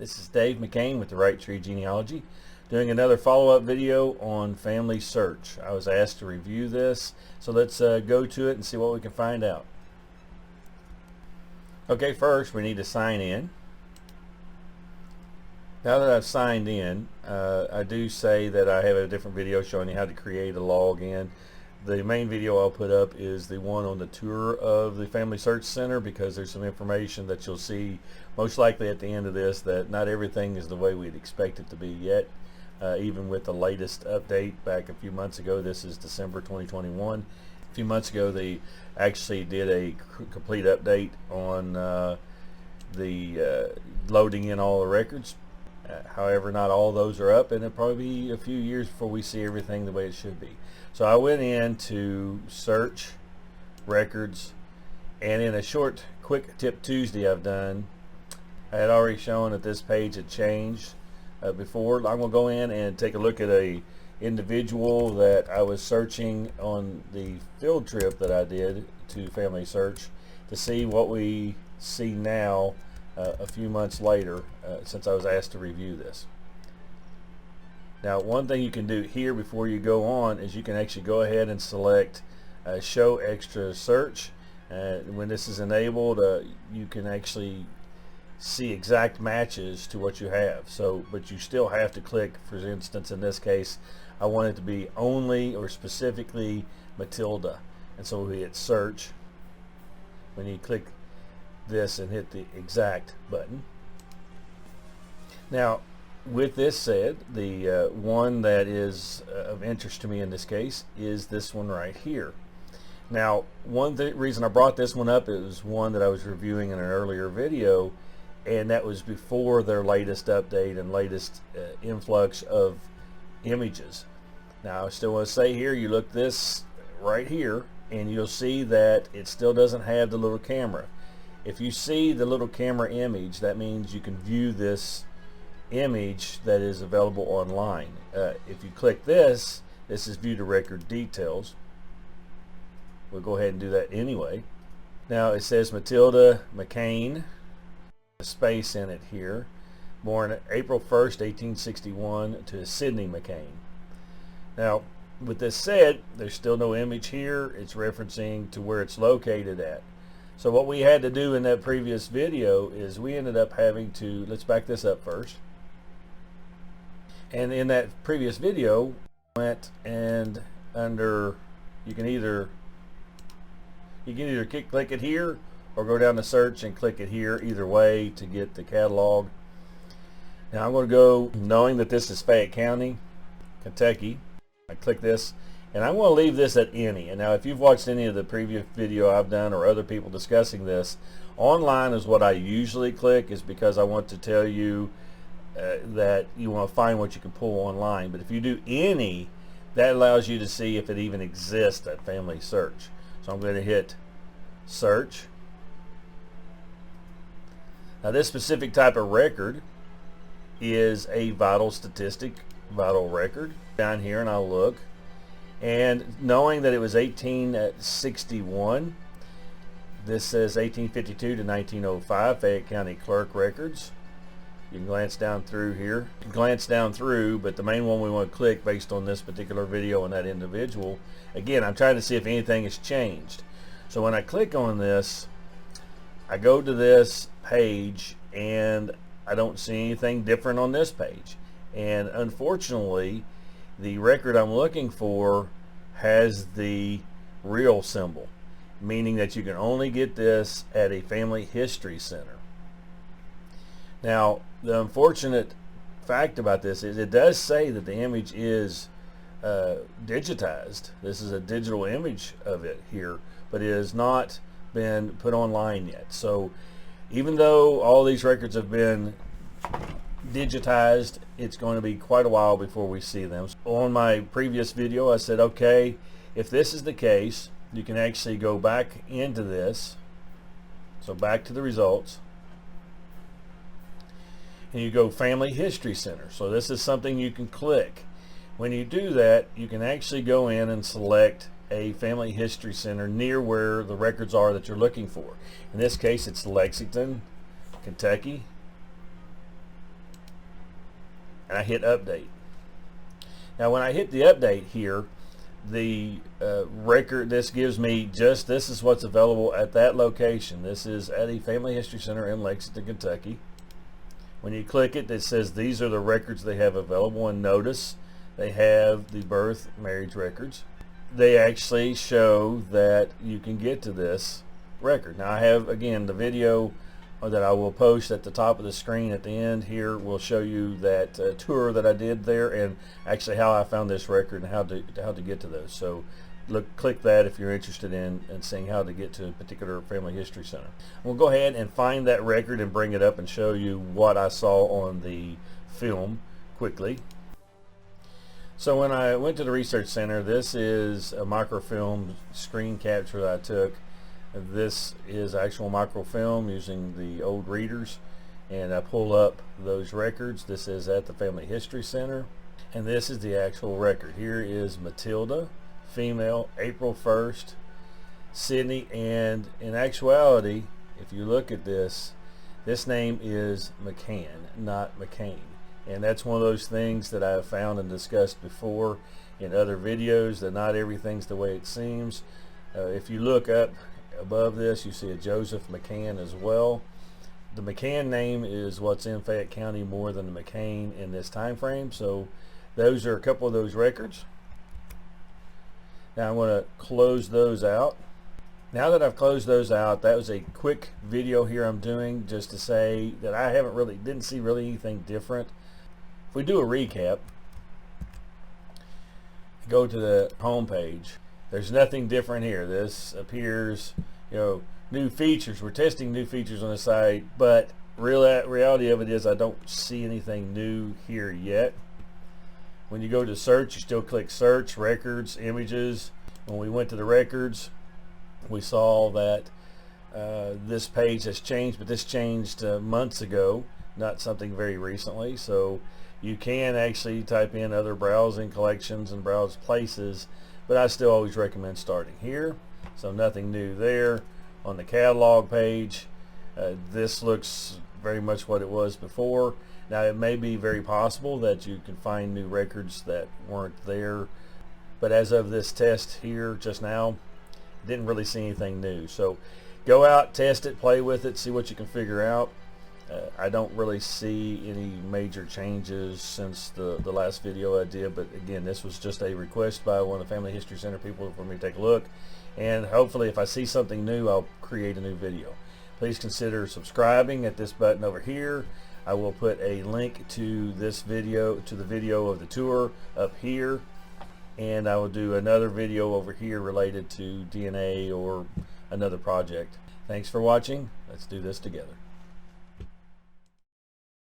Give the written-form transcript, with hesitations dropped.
This is Dave McCain with the Right Tree Genealogy, doing another follow-up video on family search. I was asked to review this, so let's go to it and see what we can find out. Okay, first we need to sign in. Now that I've signed in, I do say that I have a different video showing you how to create a login. The main video I'll put up is the one on the tour of the Family Search Center, because there's some information that you'll see most likely at the end of this that not everything is the way we'd expect it to be yet. Even with the latest update back a few months ago, this is December 2021. A few months ago they actually did a complete update on the loading in all the records. However, not all those are up, and it'll probably be a few years before we see everything the way it should be. So I went in to search records, and in a short quick tip Tuesday I've done, I had already shown that this page had changed before. I'm going to go in and take a look at a individual that I was searching on the field trip that I did to Family Search to see what we see now a few months later, since I was asked to review this. Now, one thing you can do here before you go on is you can actually go ahead and select show extra search. When this is enabled, you can actually see exact matches to what you have. So, but you still have to click. For instance, in this case, I want it to be only or specifically Matilda, and so we hit search. When you click this and hit the exact button. Now, with this said, the one that is of interest to me in this case is this one right here. Now, one reason I brought this one up is one that I was reviewing in an earlier video, and that was before their latest update and latest influx of images. Now, I still want to say here, you look this right here, and you'll see that it still doesn't have the little camera. If you see the little camera image, that means you can view this image that is available online. If you click this, this is view to record details. We'll go ahead and do that anyway. Now it says Matilda McCain, a space in it here, born April 1st, 1861 to Sydney McCain. Now, with this said, there's still no image here. It's referencing to where it's located at. So what we had to do in that previous video is we ended up having to, let's back this up first. And in that previous video, went and under, you can either click it here or go down to search and click it here, either way, to get the catalog. Now I'm going to go, knowing that this is Fayette County, Kentucky. I click this, and I'm going to leave this at any. And now if you've watched any of the previous video I've done or other people discussing this, online is what I usually click, is because I want to tell you that you want to find what you can pull online. But if you do any, that allows you to see if it even exists at Family Search. So I'm going to hit search. Now this specific type of record is a vital record. Down here, and I'll look, and knowing that it was 1861, this says 1852 to 1905 Fayette County Clerk records. You can glance down through here, but the main one we want to click based on this particular video and that individual. Again, I'm trying to see if anything has changed. So when I click on this, I go to this page and I don't see anything different on this page. And unfortunately, the record I'm looking for has the real symbol, meaning that you can only get this at a family history center. Now, the unfortunate fact about this is it does say that the image is digitized. This is a digital image of it here, but it has not been put online yet. So even though all these records have been digitized, it's going to be quite a while before we see them. On my previous video I said, okay, if this is the case, you can actually go back into this, so back to the results, and you go Family History Center. So this is something you can click. When you do that, you can actually go in and select a Family History Center near where the records are that you're looking for. In this case, it's Lexington, Kentucky. and I hit update. Now when I hit the update here, the record, this gives me just, this is what's available at that location. This is at a Family History Center in Lexington, Kentucky. When you click it, it says these are the records they have available, and notice they have the birth marriage records. They actually show that you can get to this record. Now I have, again, the video that I will post at the top of the screen at the end here will show you that tour that I did there, and actually how I found this record and how to get to those. So click that if you're interested in seeing how to get to a particular Family History Center. We'll go ahead and find that record and bring it up and show you what I saw on the film quickly. So when I went to the research center, this is a microfilm screen capture that I took. This is actual microfilm using the old readers, and I pull up those records. This is at the Family History Center, and this is the actual record. Here is Matilda, female, April 1st, Sydney, and in actuality, if you look at this, this name is McCann, not McCain. And that's one of those things that I have found and discussed before in other videos, that not everything's the way it seems. If you look up above this, you see a Joseph McCann as well. The McCann name is what's in Fayette County more than the McCain in this time frame. So those are a couple of those records. Now I'm going to close those out. Now that I've closed those out, that was a quick video here I'm doing just to say that I didn't see really anything different. If we do a recap, go to the home page, there's nothing different here. This appears, new features. We're testing new features on the site, but reality of it is I don't see anything new here yet. When you go to search, you still click search, records, images. When we went to the records, we saw that this page has changed, but this changed months ago, not something very recently. So you can actually type in other browsing collections and browse places, but I still always recommend starting here. So nothing new there. On the catalog page, this looks very much what it was before. Now it may be very possible that you can find new records that weren't there, but as of this test here just now, didn't really see anything new. So go out, test it, play with it, see what you can figure out. I don't really see any major changes since the last video I did, but again, this was just a request by one of the Family History Center people for me to take a look, and hopefully if I see something new, I'll create a new video. Please consider subscribing at this button over here. I will put a link to this video, to the video of the tour up here, and I will do another video over here related to DNA or another project. Thanks for watching. Let's do this together.